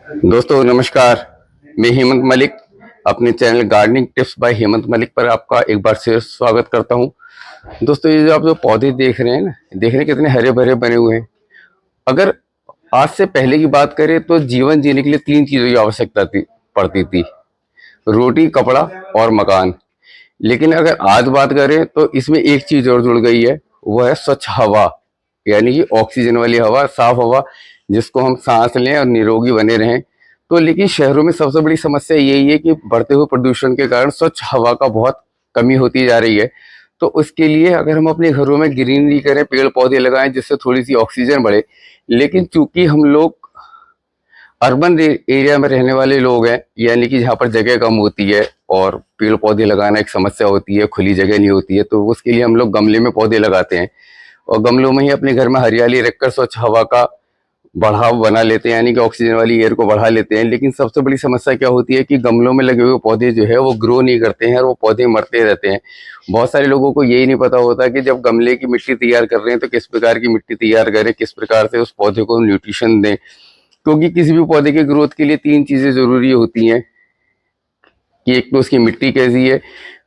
दोस्तों नमस्कार। मैं हेमंत मलिक अपने channel gardening tips by Hemant Malik पर आपका एक बार से स्वागत करता हूं। दोस्तों ये जो आप जो पौधे देख रहे हैं ना, देख रहे हैं कितने हरे भरे बने हुए हैं। अगर आज से पहले की बात करें तो जीवन जीने के लिए तीन चीज़ों की आवश्यकता पड़ती थी: रोटी, कपड़ा और मकान। लेकिन अगर आज बात करें तो इसमें एक चीज़ और जुड़ गई है, वो है स्वच्छ हवा, यानी कि ऑक्सीजन वाली हवा, साफ हवा, जिसको हम सांस लें और निरोगी बने रहें। तो लेकिन शहरों में सबसे बड़ी समस्या यही है कि बढ़ते हुए प्रदूषण के कारण स्वच्छ हवा का बहुत कमी होती जा रही है। तो उसके लिए अगर हम अपने घरों में ग्रीनरी करें, पेड़ पौधे लगाएं जिससे थोड़ी सी ऑक्सीजन बढ़े। लेकिन चूंकि हम लोग अर्बन एरिया में रहने वाले लोग हैं, यानी कि जहाँ पर जगह कम होती है और पेड़ पौधे लगाना एक समस्या होती है, खुली जगह नहीं होती है, तो उसके लिए हम लोग गमले में पौधे लगाते हैं और गमलों में ही अपने घर में हरियाली रखकर स्वच्छ हवा का बढ़ाव बना लेते हैं, यानी कि ऑक्सीजन वाली एयर को बढ़ा लेते हैं। लेकिन सबसे बड़ी समस्या क्या होती है कि गमलों में लगे हुए पौधे जो है वो ग्रो नहीं करते हैं और वो पौधे मरते रहते हैं। बहुत सारे लोगों को यही नहीं पता होता कि जब गमले की मिट्टी तैयार कर रहे हैं तो किस प्रकार की मिट्टी तैयार करें, किस प्रकार से उस पौधे को न्यूट्रिशन दें। क्योंकि किसी भी पौधे के ग्रोथ के लिए तीन चीज़ें ज़रूरी होती हैं कि एक तो उसकी मिट्टी कैसी है,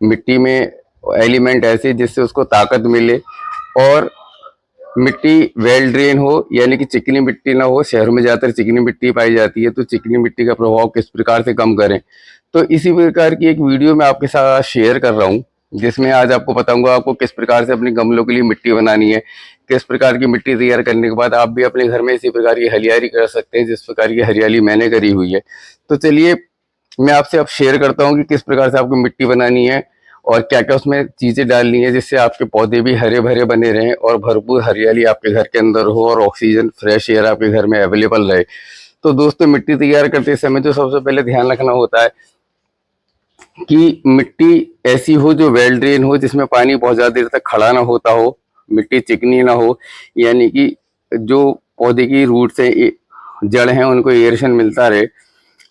मिट्टी में एलिमेंट ऐसे जिससे उसको ताकत मिले, और मिट्टी वेल ड्रेन हो, यानी कि चिकनी मिट्टी ना हो। शहरों में ज़्यादातर चिकनी मिट्टी पाई जाती है, तो चिकनी मिट्टी का प्रभाव किस प्रकार से कम करें। तो इसी प्रकार की एक वीडियो मैं आपके साथ शेयर कर रहा हूँ, जिसमें आज आपको बताऊंगा आपको किस प्रकार से अपने गमलों के लिए मिट्टी बनानी है, किस प्रकार की मिट्टी तैयार करने के बाद आप भी अपने घर में इसी प्रकार की हरियाली कर सकते हैं जिस प्रकार की हरियाली मैंने करी हुई है। तो चलिए मैं आपसे अब शेयर करता हूँ कि किस प्रकार से आपको मिट्टी बनानी है और क्या क्या उसमें चीज़ें डालनी है जिससे आपके पौधे भी हरे भरे बने रहें और भरपूर हरियाली आपके घर के अंदर हो और ऑक्सीजन फ्रेश एयर आपके घर में अवेलेबल रहे। तो दोस्तों मिट्टी तैयार करते समय तो सबसे पहले ध्यान रखना होता है कि मिट्टी ऐसी हो जो वेल ड्रेन हो, जिसमें पानी बहुत ज़्यादा देर तक खड़ा ना होता हो, मिट्टी चिकनी ना हो, यानी कि जो पौधे की रूट से जड़ हैं उनको एयरेशन मिलता रहे,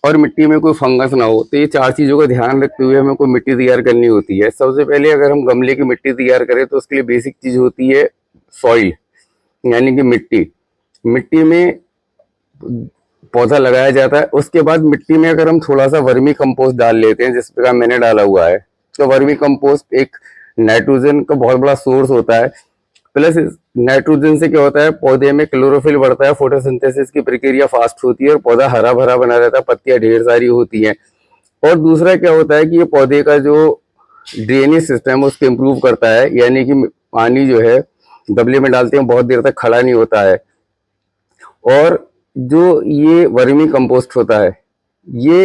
और मिट्टी में कोई फंगस ना हो। तो ये चार चीज़ों का ध्यान रखते हुए हमें कोई मिट्टी तैयार करनी होती है। सबसे पहले अगर हम गमले की मिट्टी तैयार करें तो उसके लिए बेसिक चीज़ होती है सॉइल, यानी कि मिट्टी। मिट्टी में पौधा लगाया जाता है, उसके बाद मिट्टी में अगर हम थोड़ा सा वर्मी कंपोस्ट डाल लेते हैं जिस प्रकार मैंने डाला हुआ है, तो वर्मी कंपोस्ट एक नाइट्रोजन का बहुत बड़ा सोर्स होता है। प्लस नाइट्रोजन से क्या होता है, पौधे में क्लोरोफिल बढ़ता है, फोटोसिंथेसिस की प्रक्रिया फास्ट होती है और पौधा हरा भरा बना रहता है, पत्तियां ढेर सारी होती हैं। और दूसरा क्या होता है कि ये पौधे का जो ड्रेनेज सिस्टम है उसको इम्प्रूव करता है, यानी कि पानी जो है गमले में डालते हैं बहुत देर तक खड़ा नहीं होता है। और जो ये वर्मी कंपोस्ट होता है ये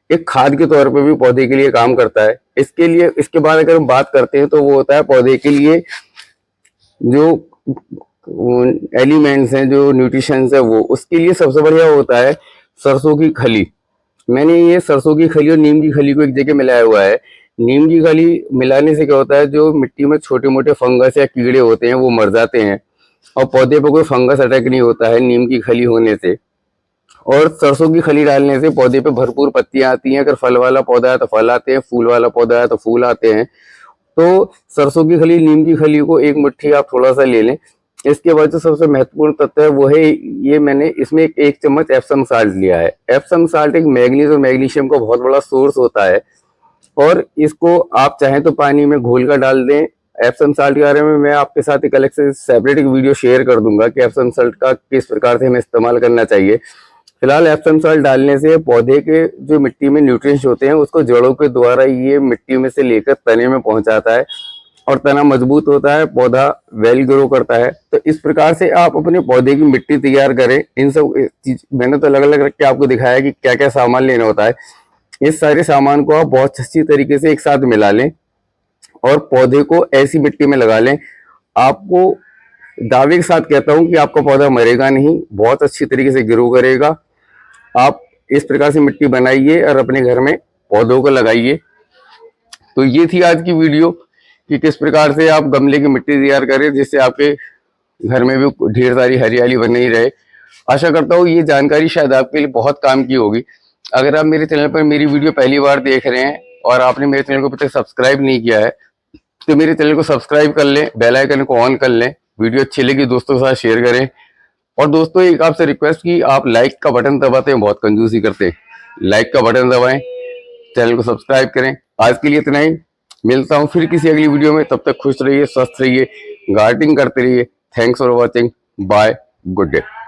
एक खाद के तौर पे भी पौधे के लिए काम करता है। इसके लिए इसके बाद अगर हम बात करते हैं तो वो होता है पौधे के लिए जो एलिमेंट्स हैं, जो न्यूट्रिशंस है, वो उसके लिए सबसे बढ़िया होता है सरसों की खली। मैंने ये सरसों की खली और नीम की खली को एक जगह मिलाया हुआ है। नीम की खली मिलाने से क्या होता है, जो मिट्टी में छोटे मोटे फंगस या कीड़े होते हैं वो मर जाते हैं और पौधे पर कोई फंगस अटैक नहीं होता है नीम की खली होने से। और सरसों की खली डालने से पौधे पे भरपूर पत्तियां आती हैं। अगर फल वाला पौधा है तो फल आते हैं, फूल वाला पौधा है तो फूल आते हैं। तो सरसों की खली, नीम की खली को एक मुट्ठी आप थोड़ा सा ले लें। इसके बाद जो सबसे महत्वपूर्ण तत्व है वो है, ये मैंने इसमें एक चम्मच एप्सम साल्ट लिया है। एप्सम साल्ट एक मैग्नीज और मैग्नीशियम का बहुत बड़ा सोर्स होता है और इसको आप चाहें तो पानी में घोल कर डाल दें। एप्सम साल्ट के बारे में मैं आपके साथ एक अलग से सेपरेट एक वीडियो शेयर कर दूंगा कि एप्सम साल्ट का किस प्रकार से हमें इस्तेमाल करना चाहिए। फिलहाल एप्सम साल्ट डालने से पौधे के जो मिट्टी में न्यूट्रिएंट्स होते हैं उसको जड़ों के द्वारा ये मिट्टी में से लेकर तने में पहुंचाता है और तना मजबूत होता है, पौधा वेल ग्रो करता है। तो इस प्रकार से आप अपने पौधे की मिट्टी तैयार करें। इन सब चीज मैंने तो अलग अलग रख के आपको दिखाया कि क्या क्या सामान लेना होता है। इस सारे सामान को आप बहुत अच्छी तरीके से एक साथ मिला लें और पौधे को ऐसी मिट्टी में लगा लें। आपको दावे के साथ कहता हूं कि आपका पौधा मरेगा नहीं, बहुत अच्छी तरीके से ग्रो करेगा। आप इस प्रकार से मिट्टी बनाइए और अपने घर में पौधों को लगाइए। तो ये थी आज की वीडियो कि किस प्रकार से आप गमले की मिट्टी तैयार करें जिससे आपके घर में भी ढेर सारी हरियाली बनी रहे। आशा करता हूँ ये जानकारी शायद आपके लिए बहुत काम की होगी। अगर आप मेरे चैनल पर मेरी वीडियो पहली बार देख रहे हैं और आपने मेरे चैनल को अभी तक सब्सक्राइब नहीं किया है तो मेरे चैनल को सब्सक्राइब कर लें, बेल आइकन को ऑन कर लें। वीडियो अच्छी लगी दोस्तों के साथ शेयर करें और दोस्तों एक आपसे रिक्वेस्ट की, आप लाइक का बटन दबाते हैं, बहुत कंजूसी करते हैं। लाइक का बटन दबाएं, चैनल को सब्सक्राइब करें। आज के लिए इतना ही, मिलता हूं फिर किसी अगली वीडियो में। तब तक खुश रहिए, स्वस्थ रहिए, गार्डनिंग करते रहिए। Thanks for watching, bye, good day.